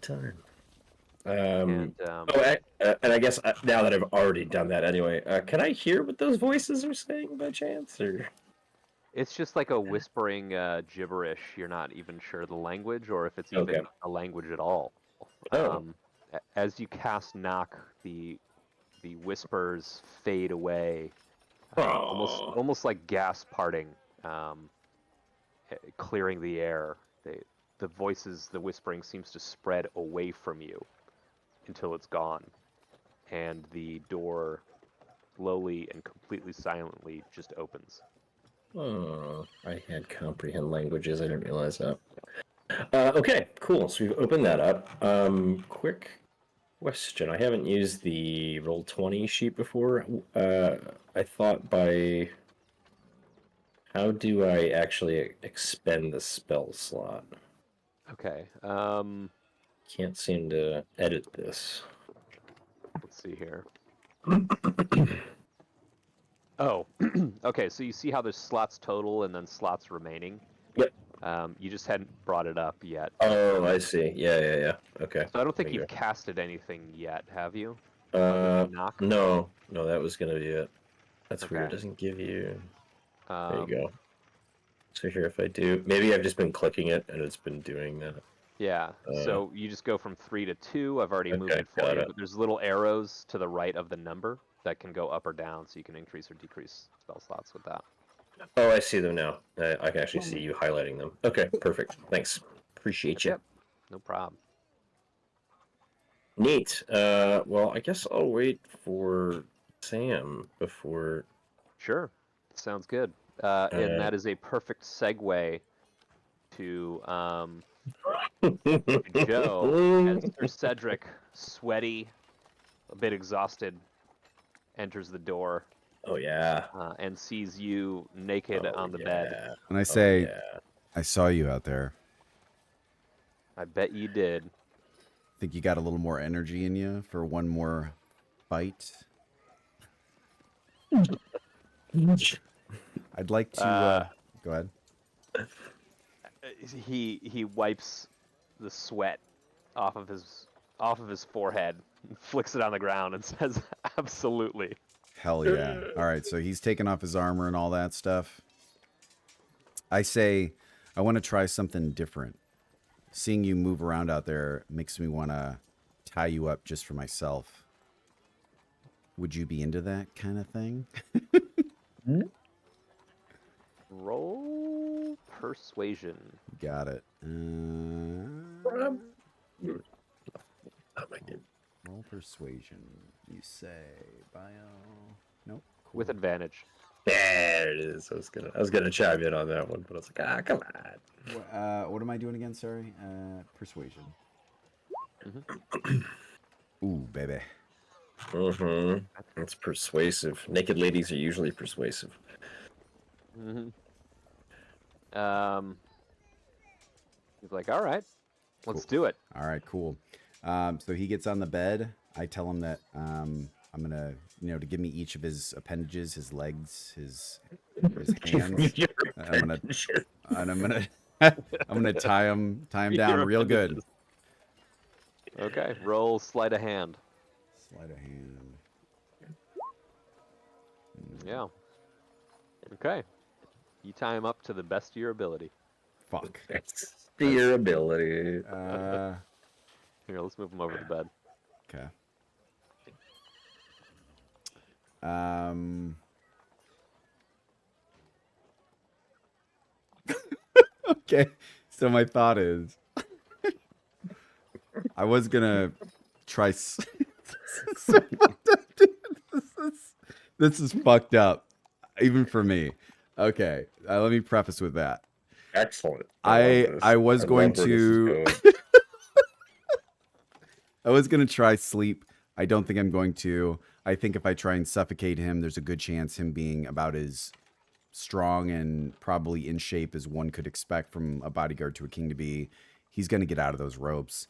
turn. And And I guess now that I've already done that anyway, can I hear what those voices are saying by chance? Or it's just like a whispering gibberish. You're not even sure the language or if it's okay. even a language at all. Oh. As you cast knock, the whispers fade away, Oh. almost like gas parting, clearing the air. The voices, the whispering seems to spread away from you until it's gone, and the door slowly and completely silently just opens. Oh, I had comprehend languages. I didn't realize that. Okay, cool. So we've opened that up. Quick question. I haven't used the Roll20 sheet before. I thought by how do I actually expend the spell slot? Okay. Can't seem to edit this. Let's see here. Oh, okay. So you see how there's slots total and then slots remaining. Yep. You just hadn't brought it up yet. Oh, I see. Yeah. Okay. So I don't think There you you've casted anything yet, have you? Other go. than knock. No, that was gonna be it. That's weird. Okay. It doesn't give you. There you Um, go. So here, if I do, maybe I've just been clicking it and it's been doing that. yeah. So you just go from 3 to 2. I've already moved Okay, it for got you, it. but there's little arrows to the right of the number that can go up or down, so you can increase or decrease spell slots with that. Oh, I see them now. I can actually see you highlighting them. Okay, perfect. Thanks. Appreciate you. Yep. No problem. Neat. Well, I guess I'll wait for Sam before. Sure. Sounds good. And that is a perfect segue to Joe as Sir Cedric, sweaty, a bit exhausted, enters the door Oh yeah. and sees you naked Oh on the bed. yeah. And I Oh say, yeah. I saw you out there. I bet you did. Think you got a little more energy in you for one more bite? I'd like to. Go ahead. He wipes the sweat off of his forehead, flicks it on the ground, and says, "Absolutely." Hell yeah. All right, so he's taking off his armor and all that stuff. I say, I want to try something different. Seeing you move around out there makes me want to tie you up just for myself. Would you be into that kind of thing? Roll persuasion. Got it. Roll persuasion. You say bio. Nope. Cool. With advantage. There it is. I was gonna chime in on that one, but I was like, come on. What am I doing again? Sorry. Persuasion. Mm-hmm. Ooh, baby. Mm-hmm. It's persuasive. Naked ladies are usually persuasive. Mm-hmm. He's like, all right, let's do it. All right, cool. So he gets on the bed. I tell him that I'm gonna, to give me each of his appendages, his legs, his hands. I'm gonna tie him down real good. Okay, roll sleight of hand. Sleight of hand. Yeah. Okay. You tie him up to the best of your ability. Fuck. That's your ability. Here, let's move him over to the bed. Okay. Okay. So my thought is, I was gonna try. This is fucked up, even for me. Okay, let me preface with that. Excellent. I was going to. I was gonna try sleep. I don't think I'm going to. I think if I try and suffocate him, there's a good chance him being about as strong and probably in shape as one could expect from a bodyguard to a king to be, he's going to get out of those ropes.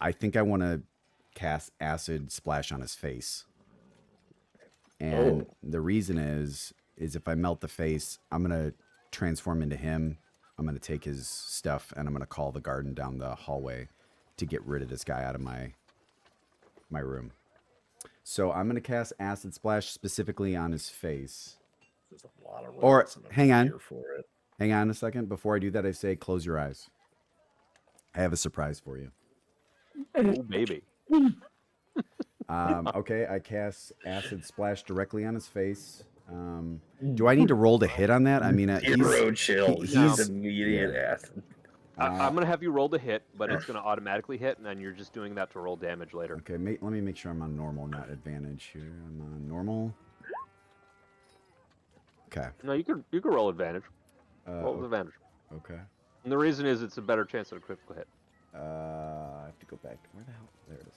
I think I want to cast acid splash on his face. And the reason is if I melt the face, I'm going to transform into him. I'm going to take his stuff and I'm going to call the garden down the hallway to get rid of this guy out of my room. So I'm gonna cast Acid Splash specifically on his face. There's a lot of Or rolls, and I'm hang on. here for it. Hang on a second. Before I do that, I say close your eyes. I have a surprise for you. Oh, baby. Okay, I cast Acid Splash directly on his face. Do I need to roll to hit on that? I mean, Zero chill. he's immediate acid. I'm going to have you roll to hit, but it's going to automatically hit, and then you're just doing that to roll damage later. Okay, let me make sure I'm on normal, not advantage here. I'm on normal. Okay. No, you can roll advantage. Roll with advantage. Okay. And the reason is it's a better chance at a critical hit. I have to go back. Where the hell? There it is.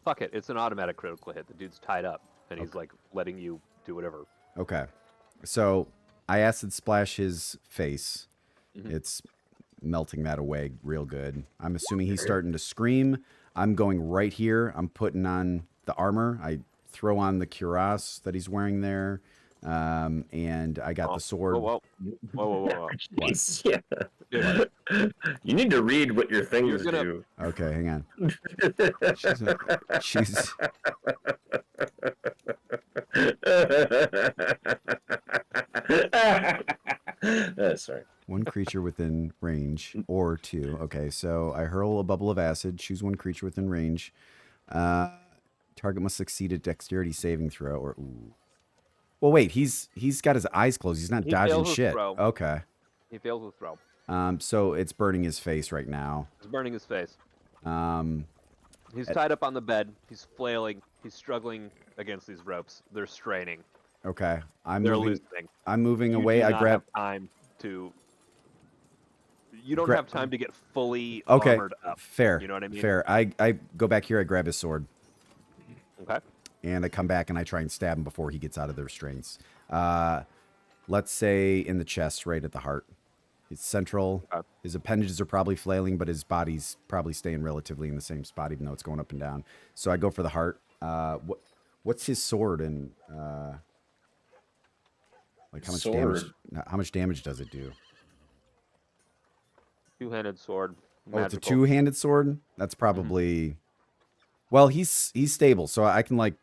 Fuck it, it's an automatic critical hit. The dude's tied up, and he's like letting you do whatever. Okay. So I Acid Splash his face. Mhm. It's melting that away real good. I'm assuming he's starting to scream. I'm going right here. I'm putting on the armor. I throw on the cuirass that he's wearing there. And I got the sword. Whoa. Jeez, yeah. Dude, You need to read what your things You're gonna- do. Okay, hang on. She's Sorry. one creature within range or two. Okay, so I hurl a bubble of acid. Choose one creature within range. Target must succeed a dexterity saving throw. Or ooh. Well, wait. He's got his eyes closed. He's not He dodging fails his shit. throw. Okay. He fails with throw. So it's burning his face right now. He's burning his face. Um, He's tied up on the bed. He's flailing. He's struggling against these ropes. They're straining. okay. I'm They're moving. loosening. I'm moving You away. do I not grab. have time to. You don't Gra- have time to get fully Okay. armored up. Fair. You know what I mean? Fair. I go back here. I grab his sword. Okay. And I come back and I try and stab him before he gets out of the restraints. Let's say in the chest, right at the heart. It's central. Okay. His appendages are probably flailing, but his body's probably staying relatively in the same spot, even though it's going up and down. So I go for the heart. What's his sword and like how much damage? How much damage does it do? Two-handed sword. Oh, it's a magical. two-handed sword. That's probably. Well, he's stable, so I can like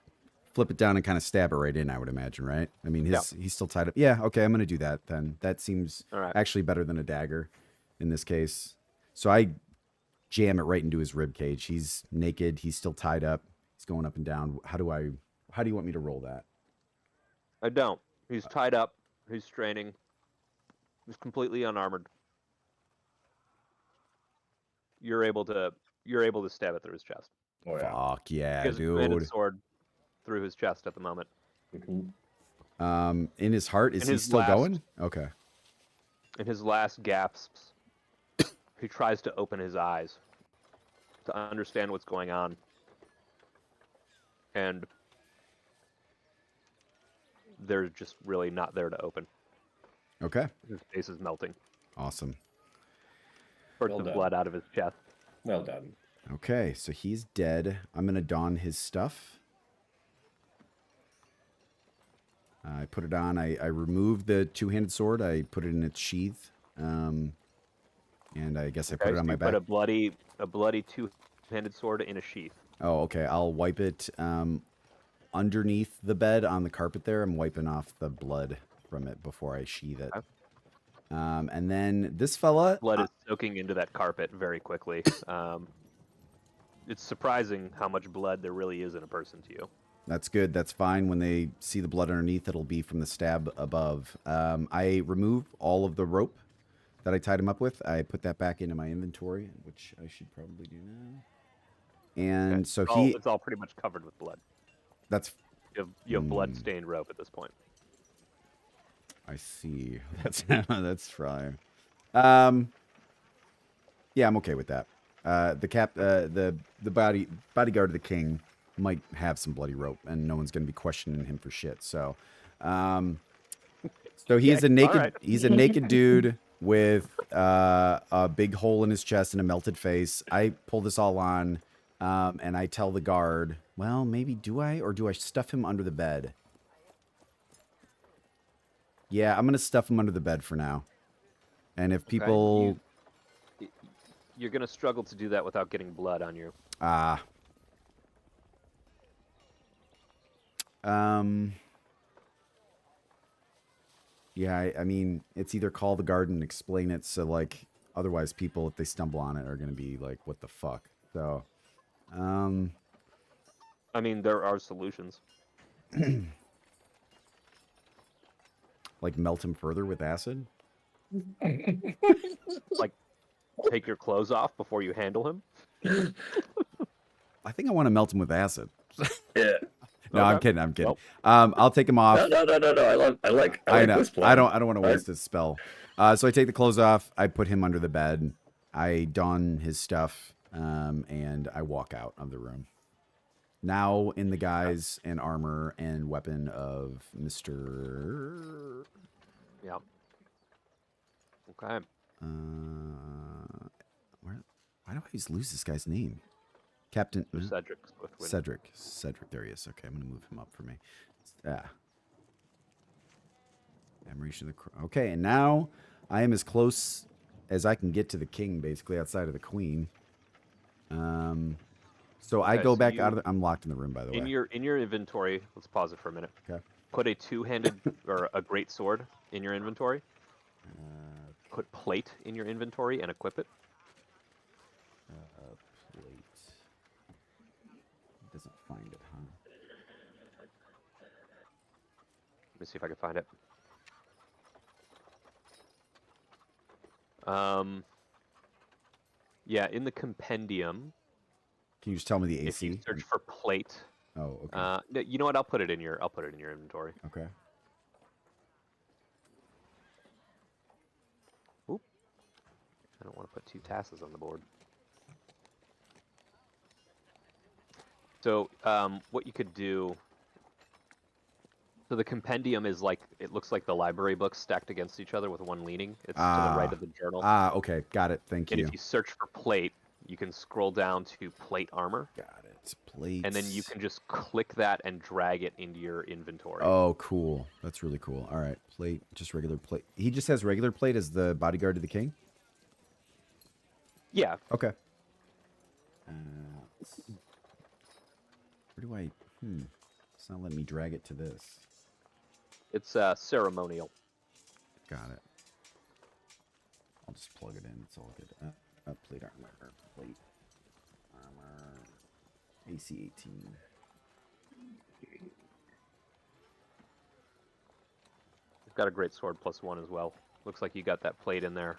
flip it down and kind of stab it right in. I would imagine, right? I mean, he's still tied up. Yeah. Okay, I'm gonna do that then. That seems All right. actually better than a dagger in this case. So I jam it right into his rib cage. He's naked. He's still tied up. He's going up and down. How do you want me to roll that? I don't. He's tied up. He's straining. He's completely unarmored. You're able to stab it through his chest. Oh, yeah. Fuck yeah, He has a two-handed dude. sword through his chest at the moment. Mhm. In his heart, is In he his still last- going? Okay. In his last gasps, he tries to open his eyes to understand what's going on. And they're just really not there to open. Okay. His face is melting. Awesome. Spurts Well of done. blood out of his chest. Well done. Okay, so he's dead. I'm gonna don his stuff. I put it on. I removed the two-handed sword. I put it in its sheath. And I guess I put it on my back. Put a bloody two-handed sword in a sheath. Oh, okay. I'll wipe it underneath the bed on the carpet there. I'm wiping off the blood from it before I sheath it. Okay. And then this fella. Blood is soaking into that carpet very quickly. It's surprising how much blood there really is in a person to you. That's good. That's fine. When they see the blood underneath, it'll be from the stab above. I remove all of the rope that I tied him up with. I put that back into my inventory, which I should probably do now. And Okay. so It's all pretty much covered with blood. that's, You have blood-stained rope at this point. I see. That's fine. Yeah, I'm okay with that. The bodyguard of the king might have some bloody rope, and no one's going to be questioning him for shit. So, so he's a naked right. he's a naked dude with a big hole in his chest and a melted face. I pull this all on, and I tell the guard, well, maybe do I stuff him under the bed? Yeah, I'm gonna stuff him under the bed for now. And if people, You're gonna struggle to do that without getting blood on you. Ah. Yeah, I mean, it's either call the guard and explain it, so like, otherwise people, if they stumble on it, are gonna be like, "What the fuck?" So, I mean, there are solutions. like melt him further with acid. Like, take your clothes off before you handle him. I think I want to melt him with acid. Yeah. No, I'm Okay. kidding. I'm kidding. Well, I'll take him off. No. I like know. this plan. I don't want to waste his spell. So I take the clothes off. I put him under the bed. I don his stuff, and I walk out of the room. Now in the guise and armor and weapon of Mr. yeah. Okay. Why do I always lose this guy's name? Captain Cedric. Cedric. There he is. Okay, I'm gonna move him up for me. Admiration of the Okay, and now I am as close as I can get to the king, basically outside of the queen. So I go back out of the. I'm locked in the room, by the way. In your inventory, let's pause it for a minute. Okay. Put a two-handed or a great sword in your inventory. Put plate in your inventory and equip it. Plate. It doesn't find it, huh? Let me see if I can find it. Yeah, in the compendium. Can you just tell me the AC? If you search for plate. Oh, okay. No, you know what? I'll put it in your inventory. Okay. Oop. I don't want to put two tasks on the board. So, what you could do. So the compendium is like, it looks like the library books stacked against each other with one leaning. It's to the right of the journal. Okay. Got it. Thank you. And if you search for plate, you can scroll down to plate armor. Got it. Plate. And then you can just click that and drag it into your inventory. Oh, cool. That's really cool. All right. Plate. Just regular plate. He just has regular plate as the bodyguard to the king? Yeah. Okay. Where do I... It's not letting me drag it to this. It's ceremonial. Got it. I'll just plug it in. It's all good. Plate armor. Plate armor. AC 18. You've got a great sword +1 as well. Looks like you got that plate in there.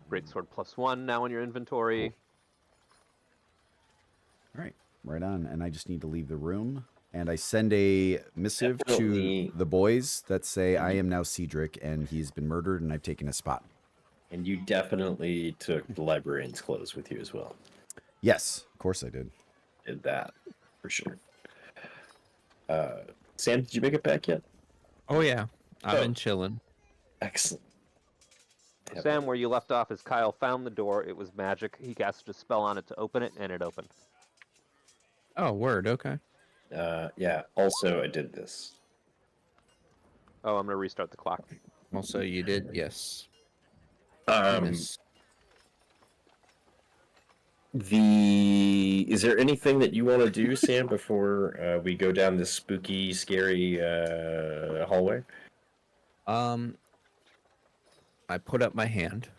Great sword +1 now in your inventory. Cool. All right. Right on. And I just need to leave the room. And I send a missive to the boys that say, I am now Cedric, and he's been murdered, and I've taken his spot. And you definitely took the librarian's clothes with you as well. Yes, of course I did. Did that, for sure. Sam, did you make it back yet? Oh, yeah. I've been chilling. Excellent. Sam, where you left off is Kyle found the door. It was magic. He casted a spell on it to open it, and it opened. Oh, word. Okay. Yeah, also I did this. Oh, I'm going to restart the clock. Also, you did, yes. Is there anything that you want to do, Sam, before we go down this spooky, scary hallway? I put up my hand.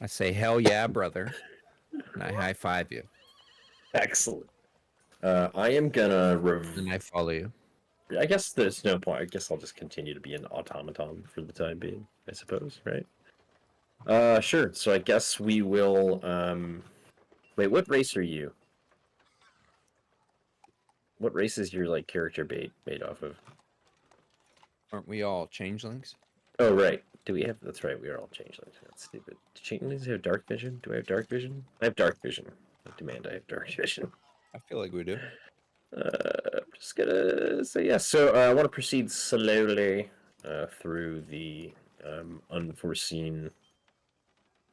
I say, hell yeah, brother. And I high five you. Excellent. I am gonna And I follow you. I guess there's no point. I guess I'll just continue to be an automaton for the time being, I suppose, right? Sure. So I guess we will, wait, what race are you? What race is your, like, character made off of? Aren't we all changelings? Oh, right. Do we have, that's right, we are all changelings. That's stupid. Do changelings have dark vision? Do I have dark vision? I have dark vision. I demand I have dark vision. I feel like we do. I'm just gonna say yes. So I want to proceed slowly through the unforeseen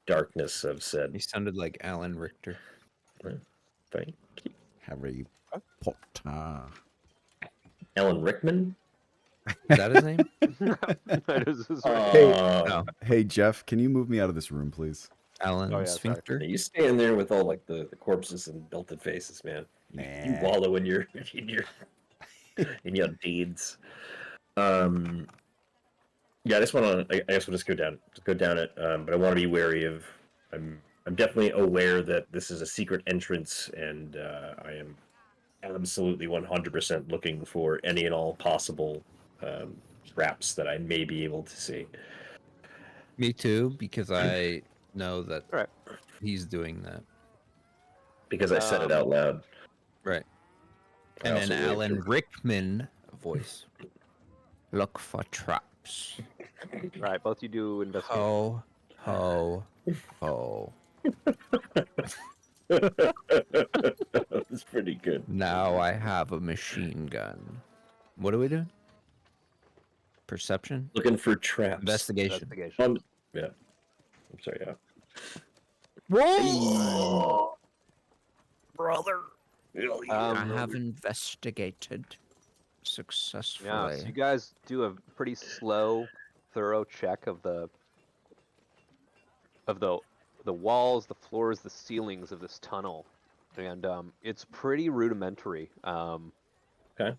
darkness of said. He sounded like Alan Richter. Thank you. Harry Potter. Alan Rickman? Is that his name? That is his right. No, Hey, Jeff, can you move me out of this room, please? Alan Oh, yeah, sorry. Sphincter. You stand there with all like the corpses and belted faces, man. You Nah. wallow in your in your deeds. Yeah, I just want to. I guess we'll just go down it. But I want to be wary of. I'm definitely aware that this is a secret entrance, and I am absolutely 100% looking for any and all possible traps that I may be able to see. Me too, because I know that All right. he's doing that. Because I said it out loud. Right. I And also an waved Alan to- Rickman voice. Look for traps. All right. Both you do investigation. Ho, ho, ho. That's pretty good. Now I have a machine gun. What are we doing? Perception? Looking for traps. Investigation. Yeah. I'm sorry. Yeah. Whoa! Brother. I Um, have investigated Yeah, successfully. so you guys do a pretty slow, thorough check of the walls, the floors, the ceilings of this tunnel, and it's pretty rudimentary. Okay.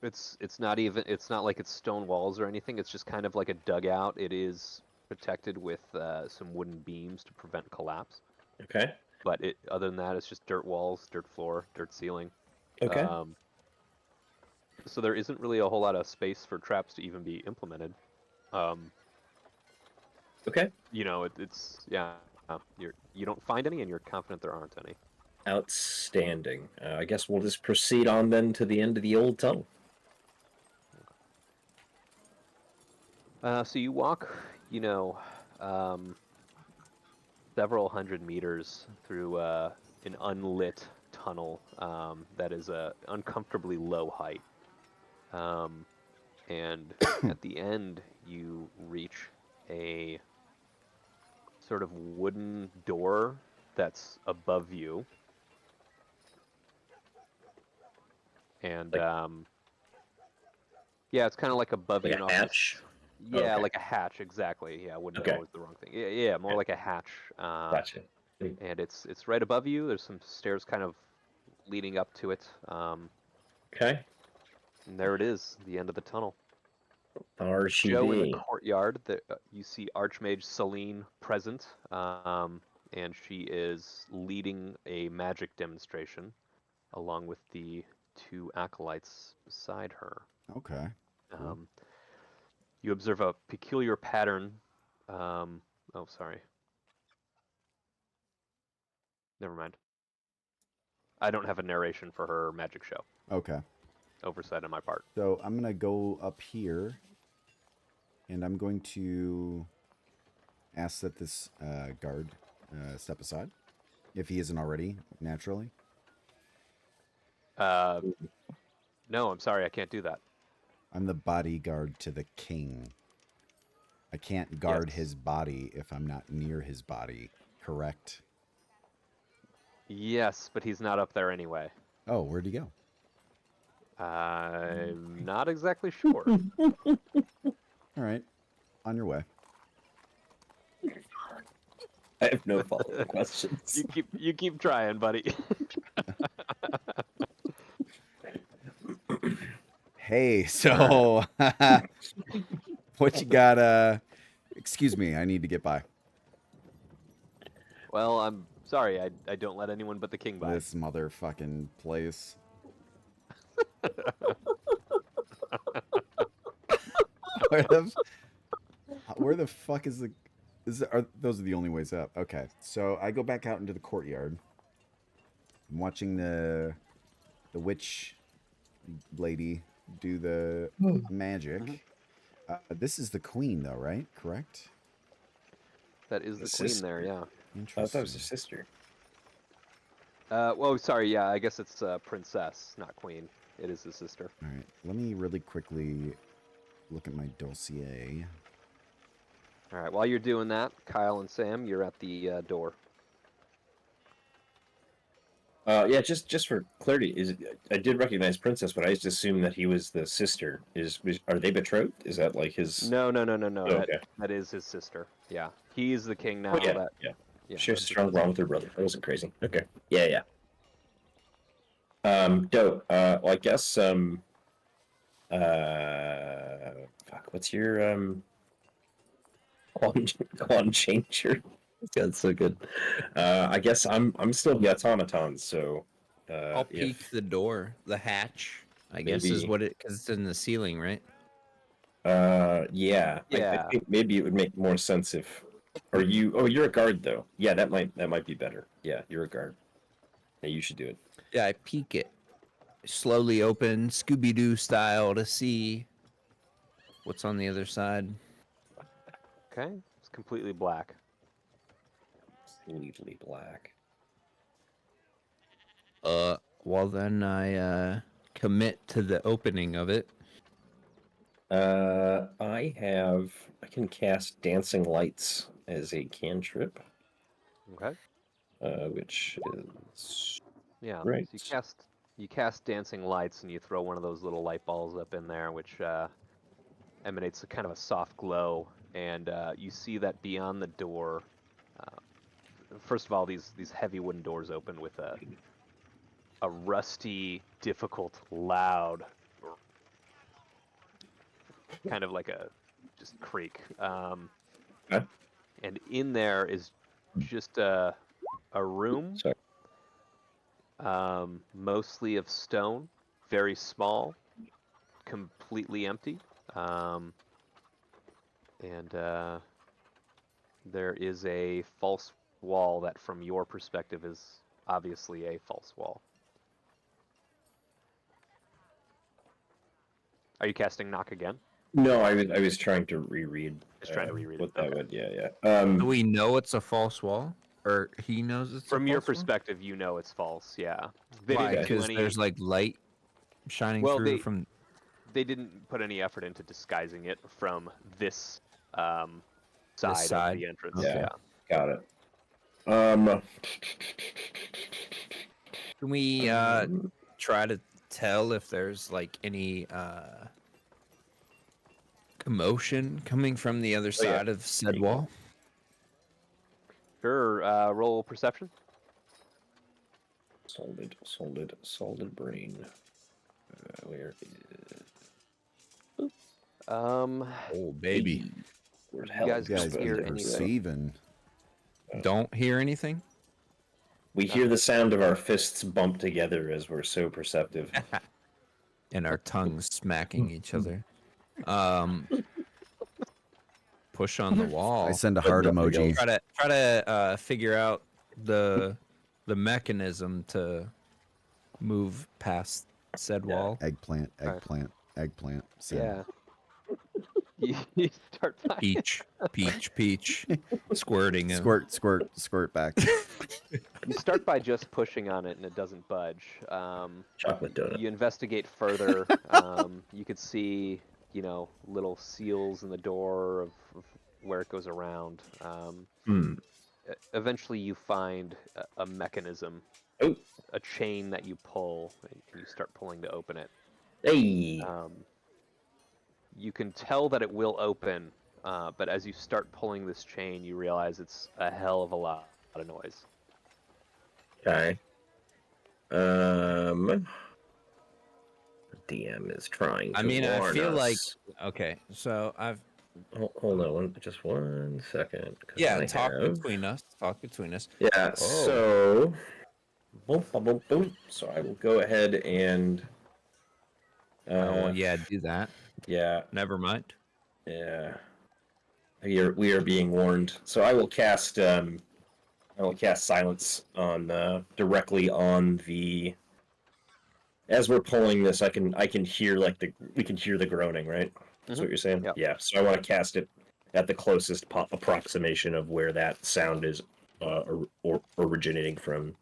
It's not like it's stone walls or anything. It's just kind of like a dugout. It is protected with some wooden beams to prevent collapse. Okay. But other than that, it's just dirt walls, dirt floor, dirt ceiling. Okay. So there isn't really a whole lot of space for traps to even be implemented. Okay. You know, it's yeah. You don't find any, and you're confident there aren't any. Outstanding. I guess we'll just proceed on then to the end of the old tunnel. So you walk, you know, several hundred meters through an unlit tunnel that is a uncomfortably low height. And at the end, you reach a sort of wooden door that's above you. And yeah, it's kind of like above Like you. a hatch? Yeah, Okay. like a hatch, exactly. Yeah, wooden Okay. door is the wrong thing. Yeah, more like a hatch. Gotcha. And it's right above you. There's some stairs kind of leading up to it. Okay. And there it is, the end of the tunnel. There she Joe, in the be. courtyard, you see Archmage Celine present, and she is leading a magic demonstration along with the two acolytes beside her. Okay. Cool. You observe a peculiar pattern. Oh, sorry. Never mind. I don't have a narration for her magic show. Okay. Oversight on my part. So I'm gonna go up here, and I'm going to ask that this guard step aside, if he isn't already, naturally. No, I'm sorry, I can't do that. I'm the bodyguard to the king. I can't guard Yes. his body if I'm not near his body, correct? Yes, but he's not up there anyway. Oh, where'd he go? I'm not exactly sure. All right, on your way. I have no follow-up questions. You keep trying, buddy. Hey, so what you got? Excuse me, I need to get by. Well, I'm sorry, I don't let anyone but the king by. This motherfucking place. Where the fuck is the? Those are the only ways up? Okay, so I go back out into the courtyard. I'm watching the witch lady do the magic. This is the queen, though, right? Correct. That is The the queen sister. there, yeah. I thought Interesting. that was his sister. Well, sorry, yeah, I guess it's princess, not queen. It is his sister. All right, let me really quickly look at my dossier. All right, while you're doing that, Kyle and Sam, you're at the door. Yeah, just for clarity, I did recognize Princess, but I just assumed that he was the sister. Are they betrothed? Is that like his? No. Oh, okay. That is his sister. Yeah, he's the king now. Oh yeah, That yeah. yeah. She has a that's his strong sister. bond with her brother. That wasn't crazy. Okay. Yeah, yeah. Dope. Well, I guess fuck. What's your quantum changer? That's so good. I guess I'm still the automaton, so I'll peek if the door, the hatch. I guess is maybe what it because it's in the ceiling, right? yeah, I Yeah. think maybe it would make more sense if or you oh you're a guard though. Yeah, that might be better. Yeah, you're a guard. Yeah, you should do it. Yeah, I peek it, slowly open Scooby Doo style to see what's on the other side. Okay, it's completely black. Completely black. Well then I commit to the opening of it. I can cast dancing lights as a cantrip, Okay. which is Yeah. right. So you cast dancing lights and you throw one of those little light balls up in there, which emanates a kind of a soft glow, and you see that beyond the door. First of all, these heavy wooden doors open with a rusty, difficult, loud, kind of like a just creak. Okay. And in there is just a room, Sorry. mostly of stone, very small, completely empty. And there is a false wall that, from your perspective, is obviously a false wall. Are you casting knock again? No, I was trying to reread. Just trying to reread what it. that Okay. would. Yeah, yeah. Do we know it's a false wall, or he knows it's From a your false wall? perspective, you know it's false. Yeah. They Why? didn't do Because any. there's like light shining Well, through from. they didn't put any effort into disguising it from this side of side? the entrance. Okay. Yeah. Got it. Can we try to tell if there's like any commotion coming from the other Oh, yeah. side of said you go. wall? Sure. Roll perception. Solid brain. Where is Oh baby, where the You hell guys is You don't guys this hear be thing? any- perceiving. don't hear anything. We hear the sound of our fists bump together as we're so perceptive. And our tongues smacking each other. Push on the wall. I send a heart But nothing emoji. else. Try to figure out the mechanism to move past said Yeah. wall. Eggplant, Alright. eggplant, eggplant. Send. Yeah. You start by Peach, squirting. Squirt, squirt, squirt back. you start by just pushing on it and it doesn't budge. Chocolate donut. You investigate further. You could see, little seals in the door of where it goes around. Eventually, you find a mechanism, Oh, a chain that you pull, and you start pulling to open it. hey. You can tell that it will open, but as you start pulling this chain, you realize it's a hell of a lot of noise. Okay. DM is trying to I mean, I warn feel like us. okay. So I've Hold on, just 1 second. 'Cause yeah. I Talk have- between us. Talk between us. Yeah. So, boom, boom, boom, boom. So I will go ahead and. Oh yeah, do that. Yeah. Never mind. Yeah. We are being warned. So I will cast silence on directly on the. As we're pulling this, I can hear we can hear the groaning, right? That's what you're saying. Yep. Yeah. So I want to cast it at the closest approximation of where that sound is originating from.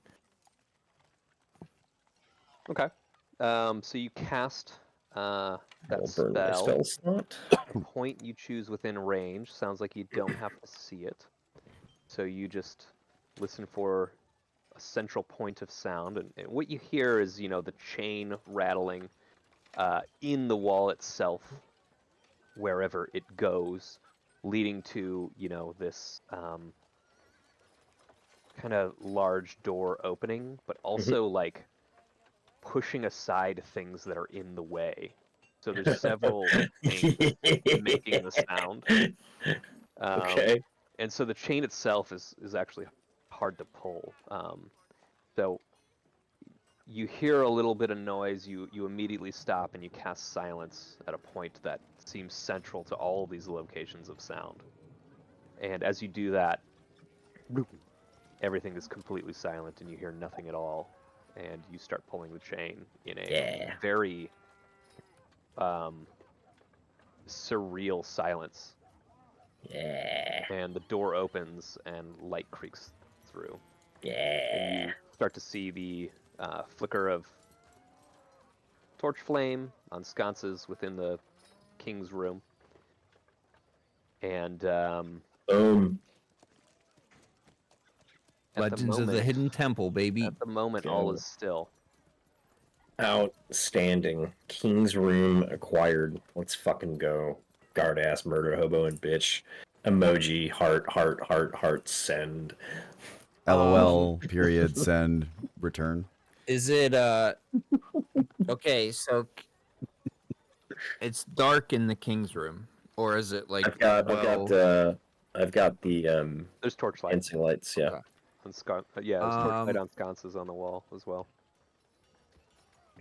Okay. So you cast that I'll burn my spell slot. point you choose within range. Sounds like you don't have to see it. So you just listen for a central point of sound, and what you hear is, the chain rattling in the wall itself, wherever it goes, leading to, this kind of large door opening, but also like pushing aside things that are in the way. So there's several things making the sound. Okay. And so the chain itself is actually hard to pull. So you hear a little bit of noise, you immediately stop and you cast silence at a point that seems central to all these locations of sound. And as you do that, everything is completely silent and you hear nothing at all. And you start pulling the chain in a Yeah. very surreal silence. Yeah. And the door opens and light creaks through. And Yeah. you start to see the flicker of torch flame on sconces within the king's room. And Boom. Legends of the Hidden Temple, baby. At the moment, all is still. Outstanding. King's room acquired. Let's fucking go. Guard ass murder hobo and bitch. Emoji heart send. LOL. Period. Send. Return. Is it okay, so it's dark in the king's room, or is it like I've got the There's torchlight. dancing lights, yeah. Okay. There's torchlight on sconces on the wall as well.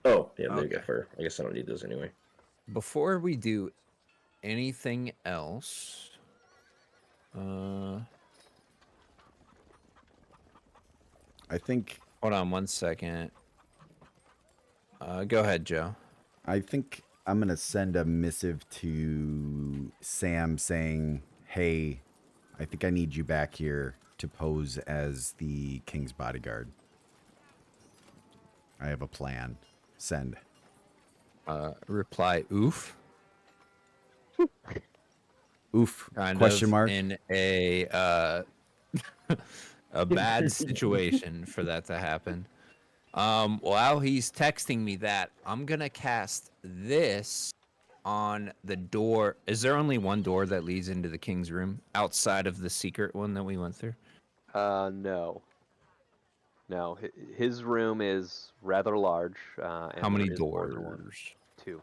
Oh, yeah, there you go. Okay. For I guess I don't need those anyway. Before we do anything else, I think hold on one second. Go ahead, Joe. I think I'm gonna send a missive to Sam saying, "Hey, I think I need you back here to pose as the king's bodyguard. I have a plan. Send." Reply, oof. Oof. Kind Question of mark. in a a bad situation for that to happen. While he's texting me that, I'm gonna cast this on the door. Is there only one door that leads into the king's room outside of the secret one that we went through? No. No, his room is rather large. And How many there is more than one. doors? 2.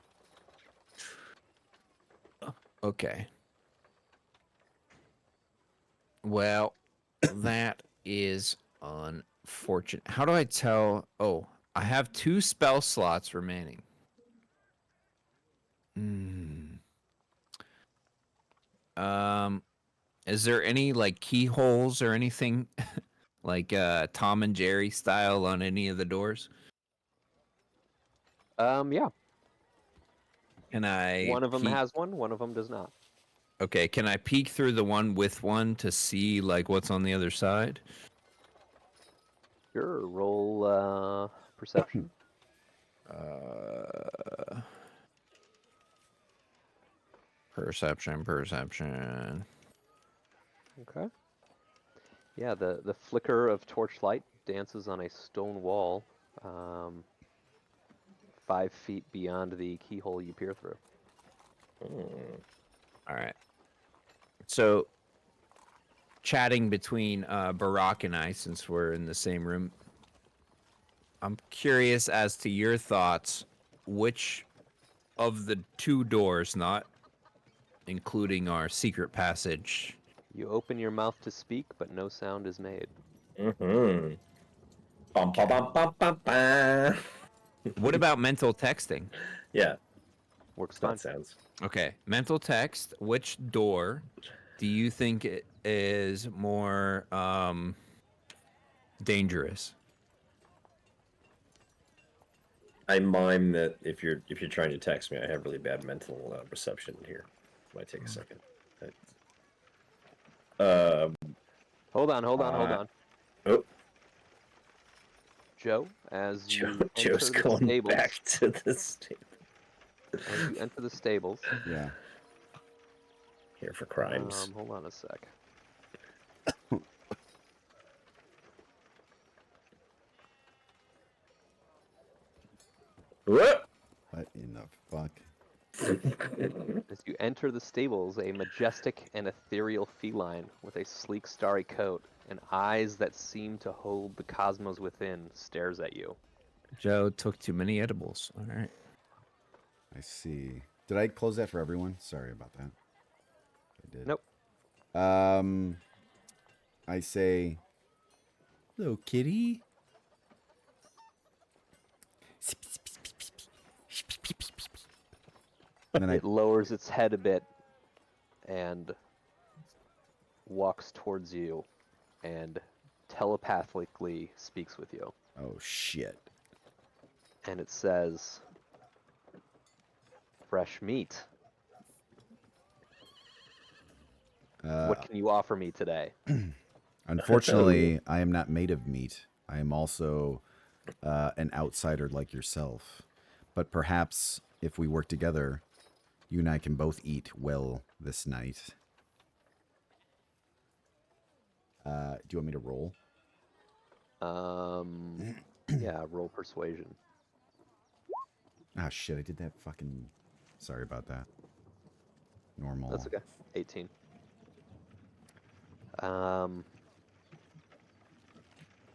Okay. Well, that is unfortunate. How do I tell? Oh, I have 2 spell slots remaining. Is there any like keyholes or anything like Tom and Jerry style on any of the doors? Yeah. Can I? One of them peek- has one of them does not. Okay, can I peek through the one with one to see like what's on the other side? Sure, roll perception. Perception. Okay. Yeah, the flicker of torchlight dances on a stone wall 5 feet beyond the keyhole you peer through. All right. So, chatting between Barack and I, since we're in the same room, I'm curious as to your thoughts. Which of the 2 doors, not including our secret passage? You open your mouth to speak, but no sound is made. Mm-hmm. Bum, ba, bum, bum, bum, bum. What about mental texting? Yeah, Works fine. that sounds. Okay, mental text. Which door do you think is more dangerous? I mime that if you're trying to text me, I have really bad mental reception here. Might take a second. Hold on. Oh, Joe, as you enter Joe's the going stables, back to the stable. as you enter the stables, Yeah. Here for crimes. hold on a sec. What? What in the fuck? As you enter the stables, a majestic and ethereal feline with a sleek starry coat and eyes that seem to hold the cosmos within stares at you. Joe took too many edibles. All right. I see. Did I close that for everyone? Sorry about that. I did. Nope. I say, hello, kitty. And then I It lowers its head a bit and walks towards you and telepathically speaks with you. oh shit. And it says, fresh meat. What can you offer me today? Unfortunately, I am not made of meat. I am also an outsider like yourself. But perhaps if we work together, you and I can both eat well this night. Do you want me to roll? Yeah, roll persuasion. Ah, shit, I did that fucking... Sorry about that. Normal. That's okay. 18.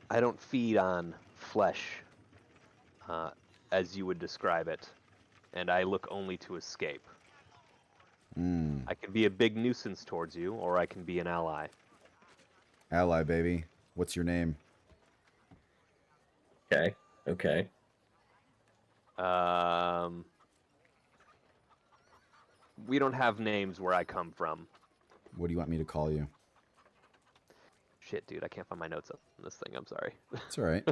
I don't feed on flesh, as you would describe it, and I look only to escape. I can be a big nuisance towards you, or I can be an ally. Ally, baby. What's your name? Okay. Okay. We don't have names where I come from. What do you want me to call you? Shit, dude, I can't find my notes up on this thing. I'm sorry. It's all right.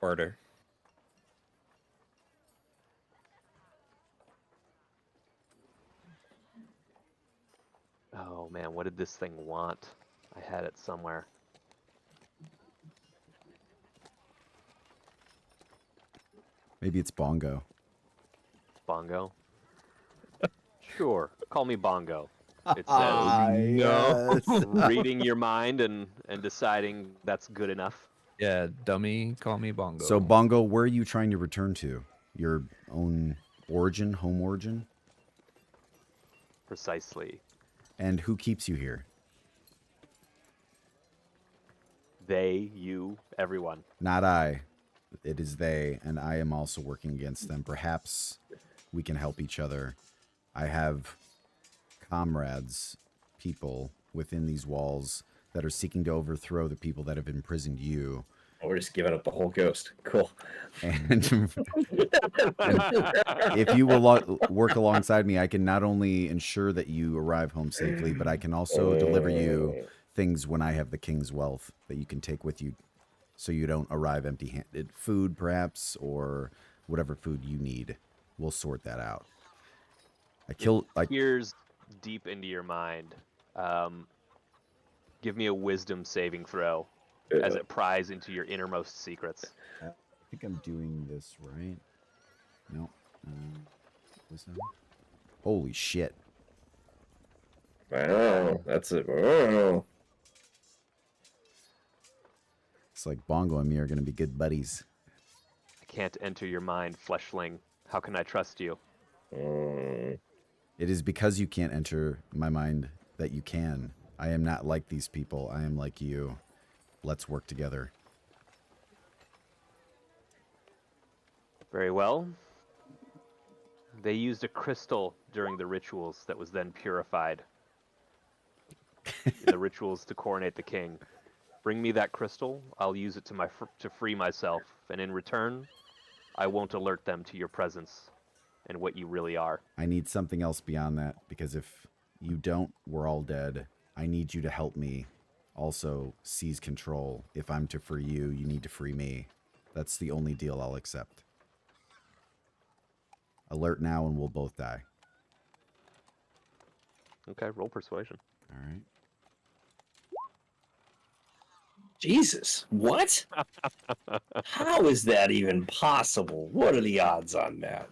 Order. Oh man, what did this thing want? I had it somewhere. Maybe it's Bongo. Bongo? Sure, call me Bongo. It says, No. reading your mind and deciding that's good enough. Yeah, dummy, call me Bongo. So, Bongo, where are you trying to return to? Your own origin, home origin? Precisely. And who keeps you here? They, you, everyone. Not I. It is they, and I am also working against them. Perhaps we can help each other. I have comrades, people within these walls that are seeking to overthrow the people that have imprisoned you. Oh, we're just giving up the whole ghost. Cool. And if you will work alongside me, I can not only ensure that you arrive home safely, but I can also deliver you things when I have the king's wealth that you can take with you so you don't arrive empty-handed. Food, perhaps, or whatever food you need. We'll sort that out. Peers deep into your mind. Give me a wisdom saving throw as it pries into your innermost secrets. I think I'm doing this right. No. Wisdom. Holy shit. Wow, that's it. Wow. It's like Bongo and me are going to be good buddies. I can't enter your mind, fleshling. How can I trust you? Mm. It is because you can't enter my mind that you can. I am not like these people. I am like you. Let's work together. Very well. They used a crystal during the rituals that was then purified. The rituals to coronate the king. Bring me that crystal. I'll use it to free myself, and in return, I won't alert them to your presence and what you really are. I need something else beyond that, because if you don't, we're all dead. I need you to help me also seize control. If I'm to free you, you need to free me. That's the only deal I'll accept. Alert now and we'll both die. Okay, roll persuasion. All right. Jesus, what? How is that even possible? What are the odds on that?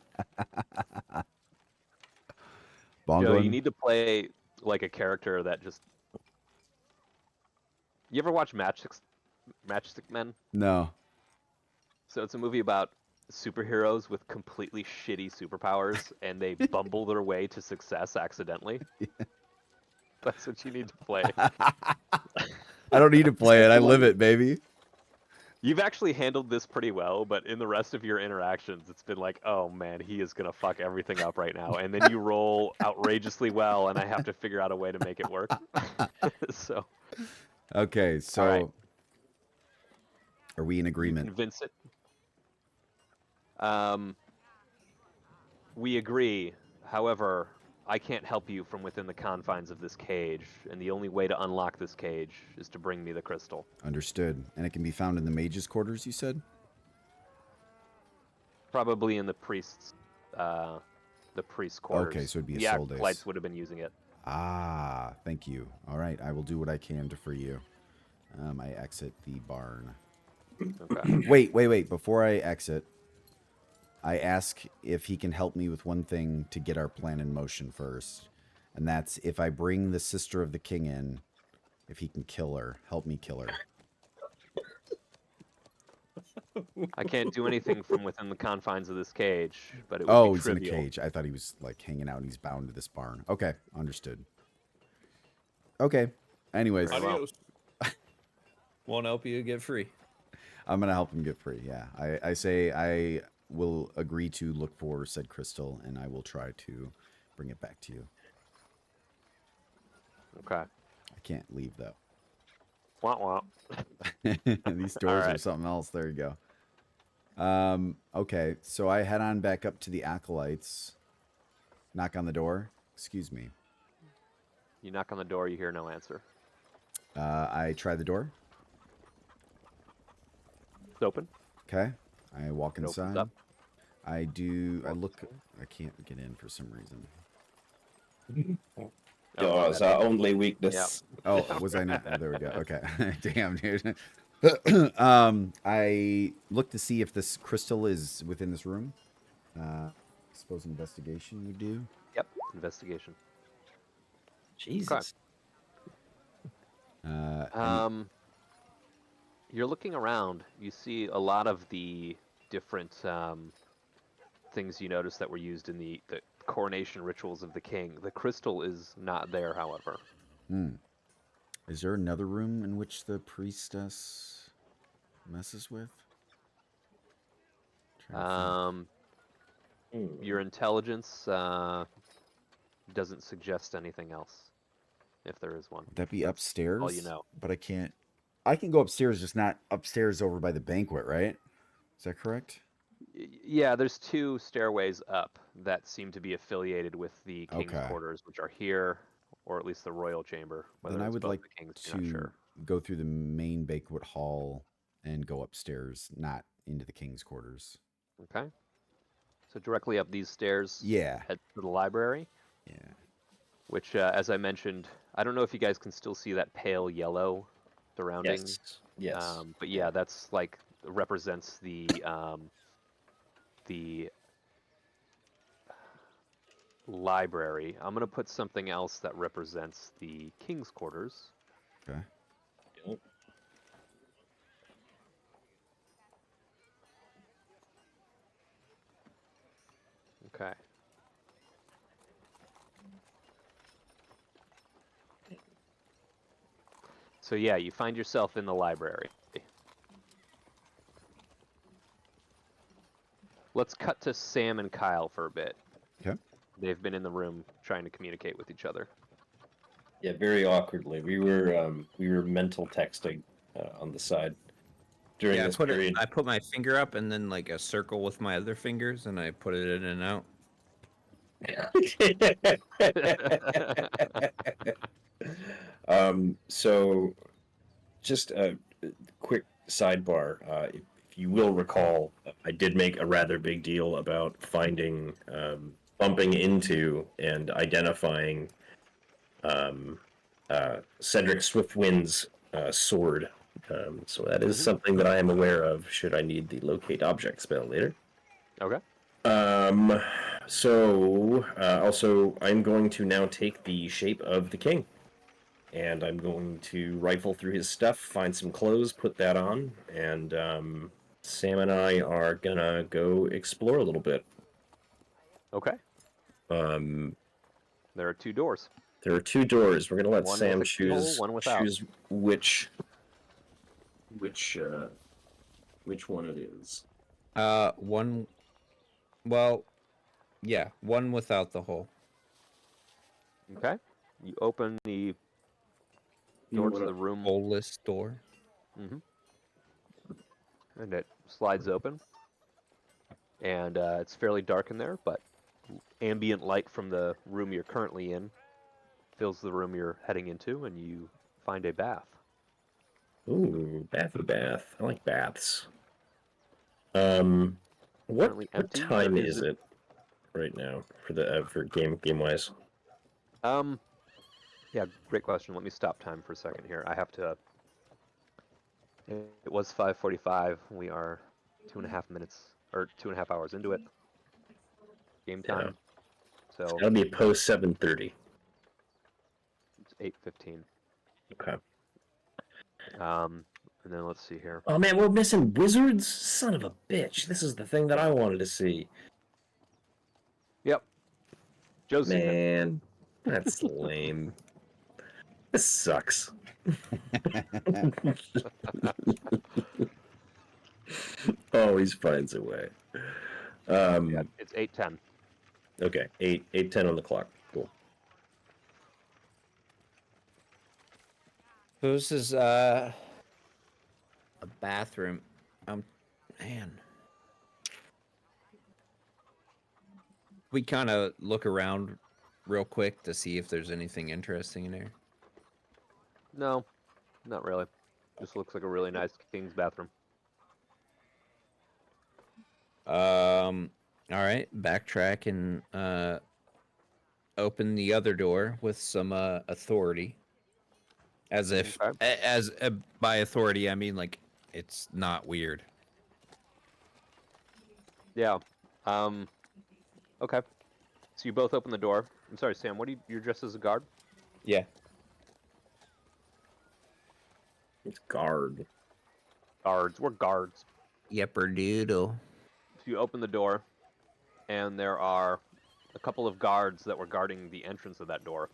Bongo. Joe, you need to play like a character that just... You ever watch Matchstick Men? No. So it's a movie about superheroes with completely shitty superpowers and they bumble their way to success accidentally. That's what you need to play. I don't need to play it. I live it, baby. You've actually handled this pretty well, but in the rest of your interactions, it's been like, oh man, he is gonna fuck everything up right now. And then you roll outrageously well, and I have to figure out a way to make it work. So, Okay, so right. are we in you agreement? convince it. We agree. However, I can't help you from within the confines of this cage, and the only way to unlock this cage is to bring me the crystal. Understood. And it can be found in the mage's quarters, you said? Probably in the priest's quarters. Okay, so it'd be a the soul days. acolytes would have been using it. Ah, thank you. All right, I will do what I can to free you. I exit the barn. Okay. Wait. Before I exit, I ask if he can help me with one thing to get our plan in motion first. And that's if I bring the sister of the king in, if he can kill her, help me kill her. I can't do anything from within the confines of this cage, but it would Oh, be he's in trivial. a cage. I thought he was like hanging out and he's bound to this barn. Okay, understood. Okay. Anyways, Very well. Adios. Won't help you get free. I'm gonna help him get free. Yeah, I say I will agree to look for said crystal, and I will try to bring it back to you. Okay. I can't leave though. Wah wah. These doors are right. something else. There you go. Okay, so I head on back up to the acolytes. Knock on the door. Excuse me. You knock on the door, you hear no answer. I try the door. It's open. Okay. I walk It opens inside. up. I do. I look. I can't get in for some reason. Yours our only weakness. Oh, was I not? Oh, there we go. Okay. Damn, dude. I look to see if this crystal is within this room. Suppose investigation would do. Yep. Investigation. Jesus. You're looking around. You see a lot of the different things you notice that were used in the coronation rituals of the king. The crystal is not there, however. Is there another room in which the priestess messes with? Your intelligence doesn't suggest anything else, if there is one. Would that be upstairs? All you know. But I can't. I can go upstairs, just not upstairs over by the banquet, right? Is that correct? Yeah, there's two stairways up that seem to be affiliated with the king's Okay. quarters, which are here, or at least the royal chamber. Whether Then I it's would both like the king's, to you're not sure. go through the main banquet hall and go upstairs, not into the king's quarters. Okay. So directly up these stairs, Yeah. head to the library, Yeah. which, as I mentioned, I don't know if you guys can still see that pale yellow surrounding. Yes. But yeah, that's like represents the library. I'm gonna put something else that represents the king's quarters. Okay. Yep. Okay. So yeah, you find yourself in the library. Let's cut to Sam and Kyle for a bit. Okay. They've been in the room trying to communicate with each other. Yeah, very awkwardly. We were mental texting on the side during Yeah, this period. I put my finger up and then like a circle with my other fingers, and I put it in and out. So just a quick sidebar. If you will recall, I did make a rather big deal about finding, bumping into, and identifying Cedric Swiftwind's sword. So that is something that I am aware of should I need the locate object spell later. Okay. Also, I'm going to now take the shape of the king. And I'm going to rifle through his stuff, find some clothes, put that on, and Sam and I are gonna go explore a little bit. Okay. Um, There are 2 doors. there are 2 doors. We're gonna let One Sam with a keyhole, choose one without. which one it is. One. Well, yeah, one without the hole. Okay. You open the door to the room, Holeless door. and it slides open. And it's fairly dark in there, but ambient light from the room you're currently in fills the room you're heading into, and you find a bath. Ooh, bath. I like baths. What Currently empty, but time it is it right now for the for game wise? Yeah, great question. Let me stop time for a second here. I have to. It was 5:45. We are 2.5 minutes or 2.5 hours into it. Game time. So That'll be post 7:30. it's 8:15. Okay. And then let's see here. Oh man, we're missing wizards. Son of a bitch! This is the thing that I wanted to see. Yep. Joe's seen it. Man, that's lame. This sucks. Always finds a way. Yeah, it's 8:10. Okay, 8:10 on the clock. Cool. So this is a bathroom. Man. We kind of look around real quick to see if there's anything interesting in there. No, not really. Just looks like a really nice king's bathroom. All right, backtrack and open the other door with some authority. As if, Okay. by authority, I mean like it's not weird. Yeah. Okay. So you both open the door. I'm sorry, Sam. What do you're dressed as a guard? Yeah. It's guard. Guards. We're guards. Yepper doodle. So you open the door, and there are a couple of guards that were guarding the entrance of that door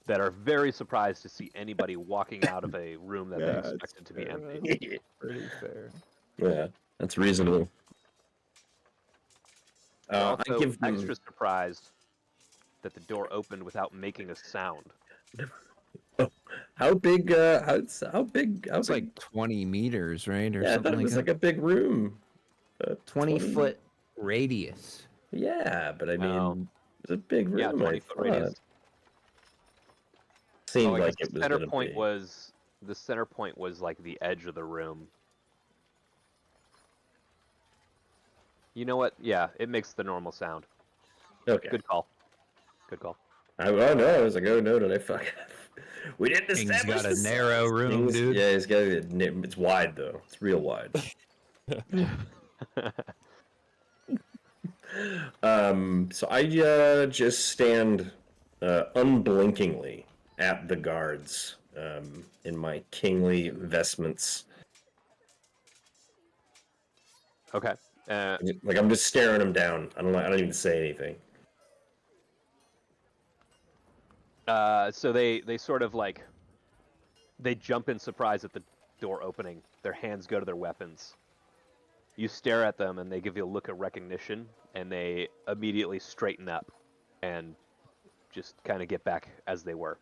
that are very surprised to see anybody walking out of a room that they expected to be empty. Pretty fair. Yeah, that's reasonable. They're I also give them... extra surprised that the door opened without making a sound. How big? How big? It's like 20 meters, right? Or Yeah, I thought something it like was that. like a big room. 20-foot radius. Yeah, but I mean, Oh. it's a big room. Yeah, 20-foot radius. Seemed I guess like the it was center gonna point be. was the center point was like the edge of the room. You know what? Yeah, it makes the normal sound. Okay. Good call. Good call. Oh no, I was like, oh no, did I fuck? We didn't King's establish got a the narrow size. room, King's- dude. Yeah, it's wide though. It's real wide. So I just stand unblinkingly at the guards in my kingly vestments. Okay. Like I'm just staring them down. I don't even say anything. So they sort of like they jump in surprise at the door opening. Their hands go to their weapons. You stare at them and they give you a look of recognition and they immediately straighten up and just kind of get back as they were.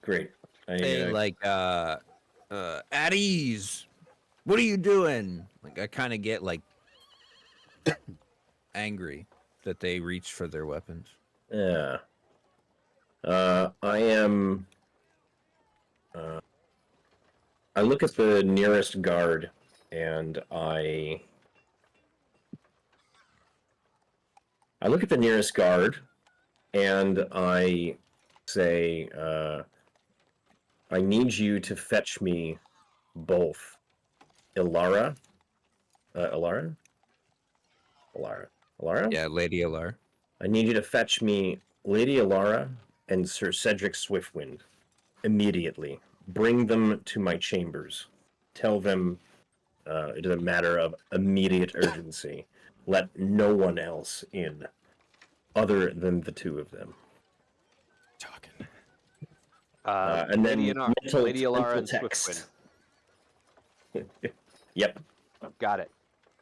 Great. Hey, like, at ease. What are you doing? Like, I kind of get like angry that they reach for their weapons. Yeah. I am. I look at the nearest guard, and I look at the nearest guard, and I say, I need you to fetch me both Ilara. Ilara? Ilara? Yeah, Lady Alar. I need you to fetch me Lady Ilara and Sir Cedric Swiftwind immediately. Bring them to my chambers. Tell them It is a matter of immediate urgency. Let no one else in, other than the two of them. Talking. And Lady, then mental, Lady Alara mental and text. Swiftwind. Yep, Got it.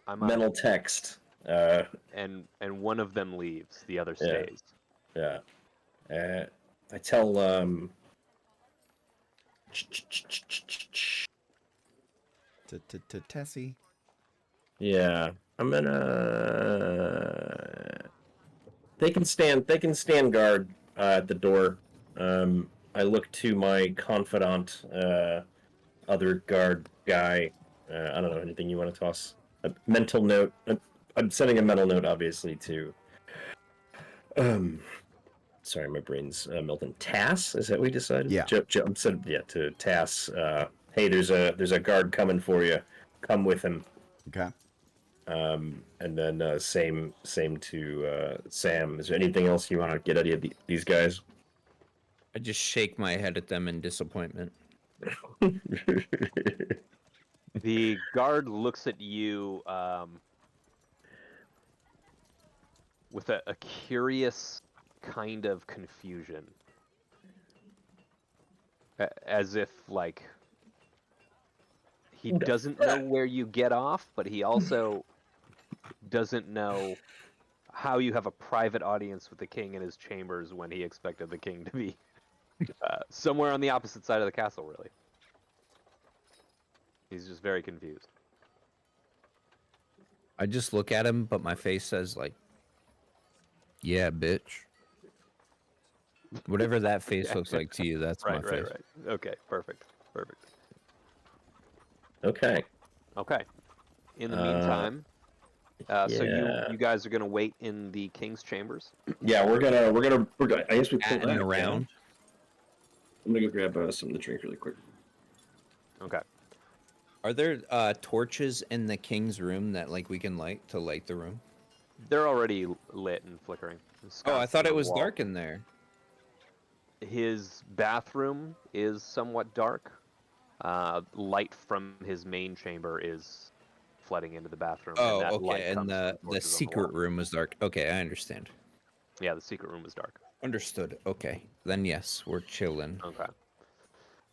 I'm on mental it. text. And one of them leaves, the other Yeah. stays. Yeah. I tell Tessie. yeah, I'm gonna. They can stand guard at the door. I look to my confidant, other guard guy. I don't know anything you want to toss. A mental note. I'm sending a mental note, obviously, to. Sorry, my brain's melting. Tass, is that what we decided? Yeah. I'm said to Tass. Hey, there's a guard coming for you. Come with him. Okay. And then same to Sam. Is there anything else you want to get out of these guys? I just shake my head at them in disappointment. The guard looks at you with a curious kind of confusion. As if, like, he doesn't know where you get off, but he also doesn't know how you have a private audience with the king in his chambers when he expected the king to be somewhere on the opposite side of the castle, really. He's just very confused. I just look at him, but my face says like, "Yeah, bitch." Whatever that face looks like to you, that's my face. Right. Okay, perfect. Okay. Okay. In the meantime, so yeah. you guys are gonna wait in the king's chambers. Yeah, we're gonna. I guess we pull At and back, around. I'm gonna go grab something to drink really quick. Okay. Are there torches in the king's room that like we can light to light the room? They're already lit and flickering. Oh, I thought Sconces it on the was wall. dark in there. His bathroom is somewhat dark. Light from his main chamber is flooding into the bathroom. and Oh, that light okay. And comes from the torches on the secret wall. room was dark. Okay, I understand. Yeah, the secret room is dark. Understood. Okay, then yes, we're chilling. Okay.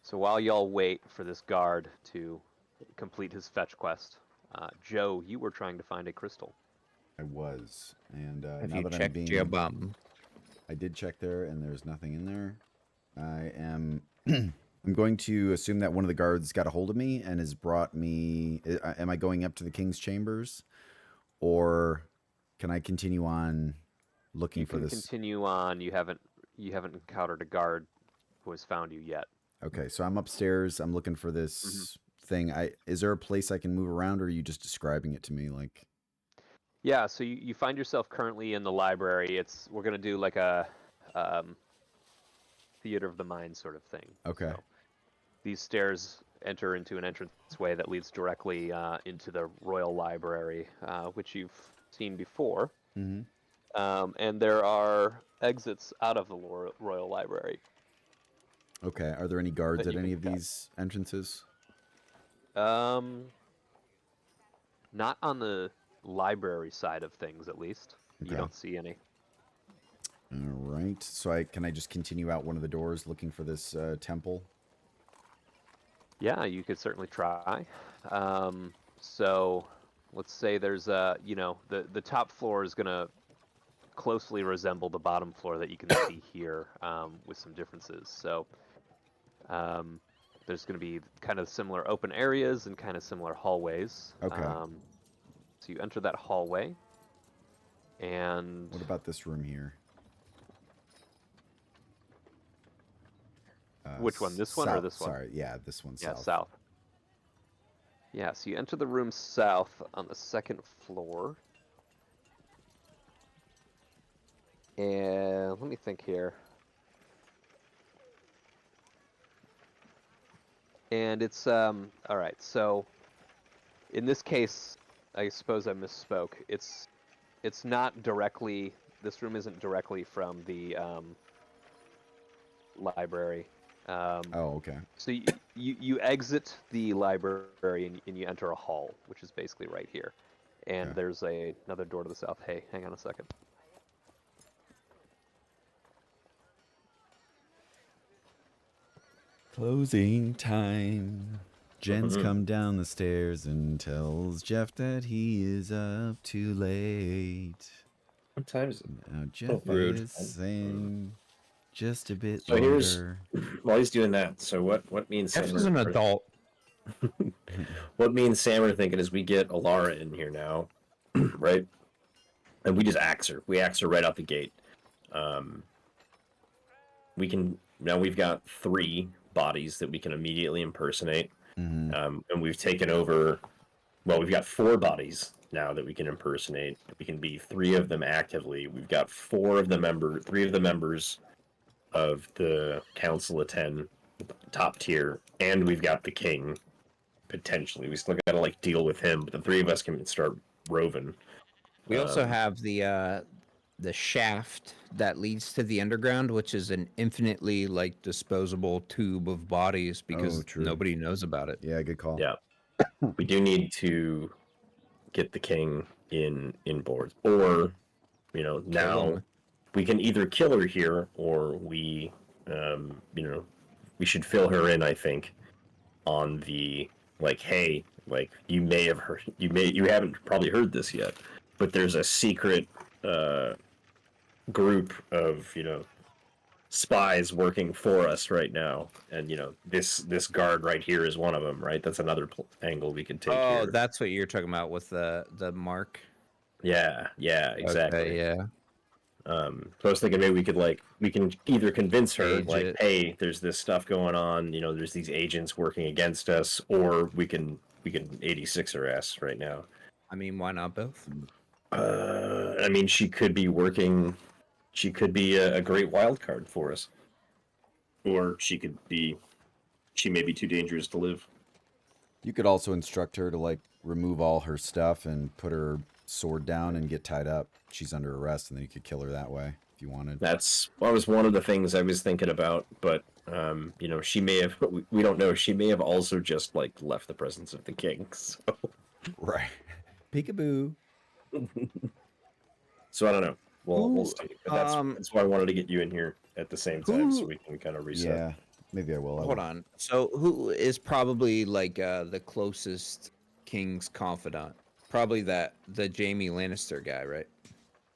So while y'all wait for this guard to complete his fetch quest, Joe, you were trying to find a crystal. I was, and Have now you that I'm checked being, your bum? I did check there, and there's nothing in there. I am. I'm going to assume that one of the guards got a hold of me and has brought me. Am I going up to the king's chambers, or can I continue on looking You for can this? continue on. You haven't encountered a guard who has found you yet. Okay, so I'm upstairs. I'm looking for this thing. Is there a place I can move around, or are you just describing it to me? Like, Yeah, so you find yourself currently in the library. We're gonna do like a theater of the mind sort of thing. okay, So these stairs enter into an entranceway that leads directly into the Royal Library, which you've seen before. mm-hmm. And there are exits out of the Royal Library. Okay. Are there any guards That at you any can of pick up. these entrances? Not on the library side of things, at least. Okay. You don't see any. All right. So can I just continue out one of the doors looking for this temple? Yeah, you could certainly try. So let's say there's the top floor is gonna closely resemble the bottom floor that you can see here, with some differences. So there's going to be kind of similar open areas and kind of similar hallways. Okay. So you enter that hallway, and What about this room here? which one? This one or south, this one? Sorry, yeah, this one. Yeah, South. south. Yeah, so you enter the room south on the second floor. And let me think here. And it's all right. So in this case, I suppose I misspoke. It's not directly. This room isn't directly from the library. Oh, okay. So you exit the library and you enter a hall, which is basically right here. And Okay. there's another door to the south. Hey, hang on a second. Closing time. Jen's Mhm. come down the stairs and tells Jeff that he is up too late. What time is it? Now Jeff rude. is saying just a bit So here's longer. while he's doing that. So what me and Jeff Sam is an adult. what me and Sam are thinking is we get Alara in here now, right? And we just axe her. We axe her right out the gate. We can now we've got 3 bodies that we can immediately impersonate. Mhm. And we've taken over. Well, we've got 4 bodies now that we can impersonate. We can be 3 of them actively. We've got 3 of the members of the Council of 10, top tier, and we've got the king potentially. We still got to like deal with him, but the 3 of us can start roving. We also Um, have the shaft that leads to the underground, which is an infinitely like disposable tube of bodies because true. nobody knows about it. Yeah, good call. Yeah, we do need to get the king in board, or now him. we can either kill her here, or we we should fill her in. I think on the like, hey, like you may have heard, you haven't probably heard this yet, but there's a secret group of spies working for us right now, and this guard right here is one of them, right? That's another angle we could take Oh, here. that's what you're talking about with the mark. Yeah, exactly. Okay, yeah. So I was thinking maybe we can either convince her Stage like, it. hey, there's this stuff going on, there's these agents working against us, or we can 86 her ass right now. I mean, why not both? I mean, she could be working. She could be a great wild card for us, or she may be too dangerous to live. You could also instruct her to like remove all her stuff and put her sword down and get tied up. She's under arrest, and then you could kill her that way if you wanted. That was one of the things I was thinking about, but she may have. We don't know. She may have also just like left the presence of the king. So, Right. Peekaboo. so I don't know. We'll Who, see. But that's why I wanted to get you in here at the same time, so we can kind of reset. Yeah, maybe I will. Hold on. So who is probably like the closest king's confidant? Probably the Jaime Lannister guy, right?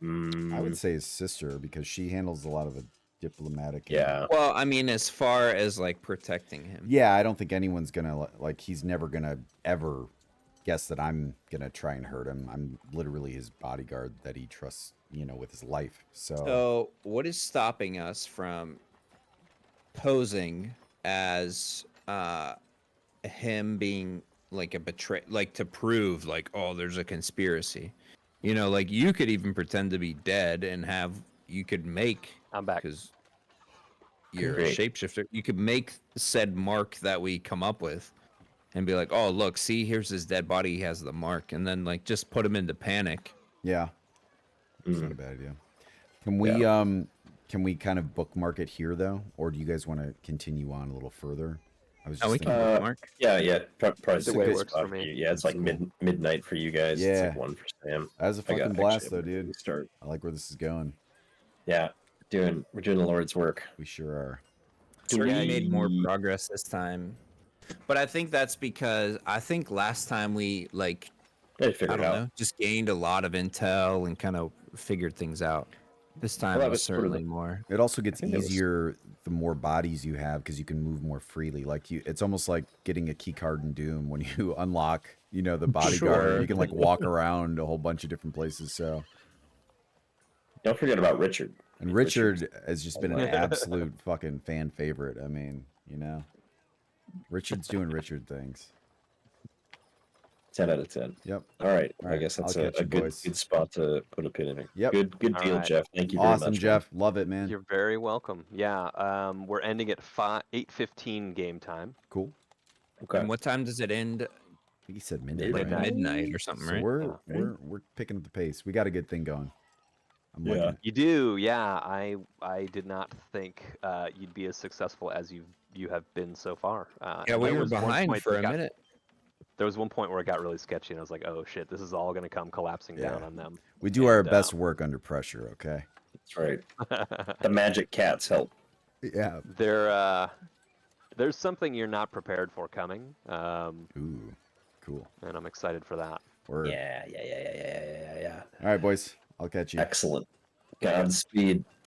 I would say his sister because she handles a lot of the diplomatic. Yeah. Well, I mean, as far as like protecting him. Yeah, I don't think anyone's gonna like. He's never gonna ever guess that I'm gonna try and hurt him. I'm literally his bodyguard that he trusts, with his life. So what is stopping us from posing as him being like a like to prove like, oh, there's a conspiracy? Like you could even pretend to be dead and you could make, I'm back. because you're a Great. shapeshifter, you could make said mark that we come up with and be like, oh, look, see, here's his dead body, he has the mark, and then like just put him into panic. yeah, it's not a bad idea. Can we kind of bookmark it here though, or do you guys want to continue on a little further? I was just We thinking, can bookmark. Yeah. Probably The a way it good works spot for me. you. Yeah, it's like midnight for you guys. It's Yeah. like 1 for Sam. that was a I got- fucking blast actually, though, I'm gonna dude. Start. I like where this is going. Yeah, we're doing the Lord's work. We sure are. Do We we- made more progress this time, but I think that's because I think last time we like, I figured I it don't out. know, just gained a lot of intel and kind of figured things out. This time that was was sort of certainly the- more. It also gets think that was- easier the more bodies you have because you can move more freely. Like it's almost like getting a key card in Doom when you unlock, the bodyguard. Sure. You can like walk around a whole bunch of different places. So, Don't forget about Richard. and Richard has just been an absolute fucking fan favorite. I mean, Richard's doing Richard things. 10 out of 10. Yep. All right. All I right, guess that's I'll a catch you, good boys. good spot to put a pin in it. Yep. Good All deal, right. Jeff. Thank you very Awesome, much. Jeff. Love it, man. You're very welcome. Yeah, we're ending at 8:15 game time. Cool. Okay. And what time does it end? I think he said midnight. Like right? midnight or something, So right? we're picking up the pace. We got a good thing going. I'm Yeah. looking. You do, yeah. I did not think you'd be as successful as you have been so far. Yeah, And we there were was one behind point for that a got- minute. There was one point where it got really sketchy, and I was like, "Oh shit, this is all going to come collapsing down Yeah. on them." We do our And, best work under pressure, okay? That's right. The magic cats help. Yeah. There's something you're not prepared for coming, Ooh, cool. and I'm excited for that. Word. Yeah. All right, boys. I'll catch you. Excellent. Godspeed.